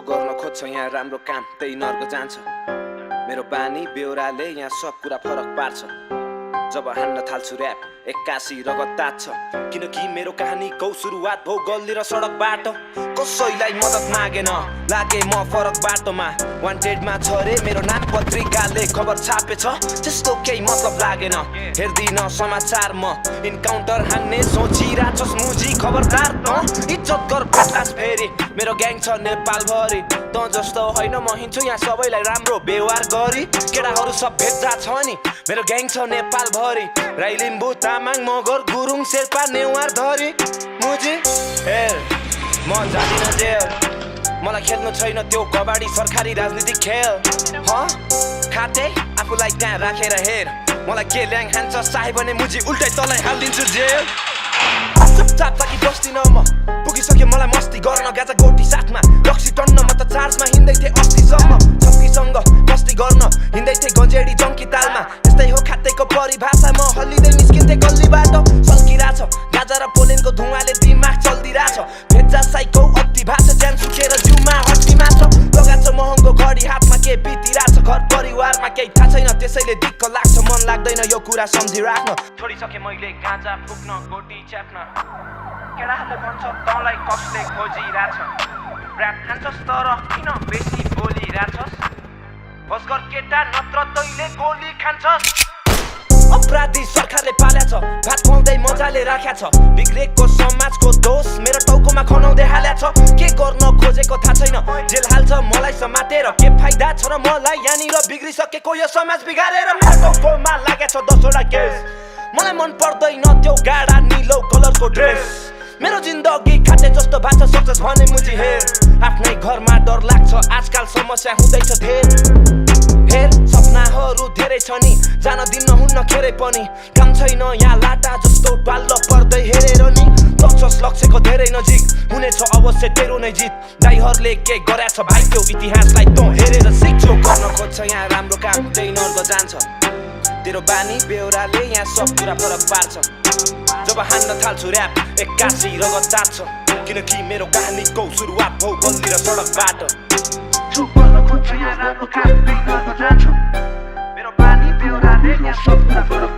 गर्न खोज्छ यहाँ राम्रो काम त्यही नर्क जान्छ। मेरो बानी बेहोराले यहाँ सब कुरा फरक पार्छ। जब हान्न थाल्छु र्याप एक्कासी रगत तात्छ। किनकि मेरो कहानीको सुरुवात भो गल्ली र सडकबाट। कसैलाई मद्दत मागेन लागे म फरक बाटोमा। वान्टेडमा छ रे मेरो नाम पत्रिकाले खबर छापेछ। त्यस्तो केही मतलब लागेन हेर्दिन समाचार म। इन्काउन्टर हान्ने सोचिरहेछस् मुजी खबरदार त। इज्जत गर भेट्लास फेरि मेरो ग्याङ छ नेपालभरि। त जस्तो होइन म हिँड्छु यहाँ सबैलाई राम्रो व्यवहार गरी। केटाहरू सब भेट्दा छ नि मेरो ग्याङ छ नेपालभरि। राई लिम्बू तामाङ मगर गुरुङ शेर्पा नेवार धरी मुजी हेर म जादिन जेल। मलाई खेल्नु छैन त्यो कबाडी सरकारी राजनीतिक खेल। खाते आफूलाई त्यहाँ राखेर हेर मलाई के ल्याङ हान्छ चाहे भने मुजी उल्टै तँलाई हालिदिन्छु जेल। चुपचाप ताकि बस्दिन म पुगिसक्यो मलाई मस्ती गर्न गाजा गोटी साथमा। रक्सी टन्न म त चार्जमा हिँड्दै थिएँ अस्तिसम्म। छक्कीसँग मस्ती गर्न हिँड्दै थिएँ गन्जेडी जङ्की तालमा। यस्तै हो खातेको परिभाषा म हल्लिँदै निस्किन्थेँ गल्लीबाट। सल्किरहेछ गाजा र पोलेनको धुवाले दिमाग चल्दिरहेछ। भेजा साइको अति भाषा ज्यान सुकेर जिउमा हड्डी मात्र। लगाएको छ महँगो घडी हातमा के बितिरहेछ घर परिवारमा केही थाहा छैन त्यसैले दिक्क लाग्छ मन लाग्दैन यो कुरा सम्झिराख्न। छोडिसकेँ मैले गाँजा फुक्न गोटी च्याप्न। केटाहरूले भन्छ तँलाई कसले खोजिरहेछ। र्याप खान्छस् तर किन बेसी बोलिरहेछस्। बस गर केटा नत्र तैँले गोली खान्छस्। अपराधी सरकारले पाल्या छ भात खुवाउँदै मजाले राख्या छ। बिग्रेको समाजको दोष मेरो टाउकोमा खनाउँदै हाल्या छ। के गर्न खोजेको थाहा छैन जेल हाल्छ मलाई समातेर। के फाइदा छ र मलाई यहाँनिर बिग्रिसकेको यो समाज बिगारेर। मेरो टाउकोमा लागेको छ 10वटा केस। मलाई मन पर्दैन त्यो गाडा निलो कलरको ड्रेस। मेरो जिन्दगी खाटे जस्तो भाषा सक्छस् भने मुजी हेर। आफ्नै घरमा डर लाग्छ आजकल समस्या हुँदैछ धेर। हेर सपनाहरू धेरै छ नि जान दिन हुन्न खेरै पनि। काम छैन यहाँ लाटा जस्तो पाल्लो पर्दै हेरेर नि। सक्छस् लक्ष्यको धेरै नजिक हुनेछ अवश्य तेरो नै जित। दाइहरूले के गरेछ भाइ त्यो इतिहासलाई तँ हेरेर सिक्छौ। गर्न खोज्छ यहाँ राम्रो काम त्यही नर्क जान्छ। तेरो बानी बेहोराले यहाँ सब कुरा फरक पार्छ। जब हान्न थाल्छु र्याप एक्कासी रगत तात्छ। किनकि मेरो कहानीको सुरुवात भो गल्ली र सडकबाट। मेरो बानी बेहोराले यहाँ सब कुरा फरक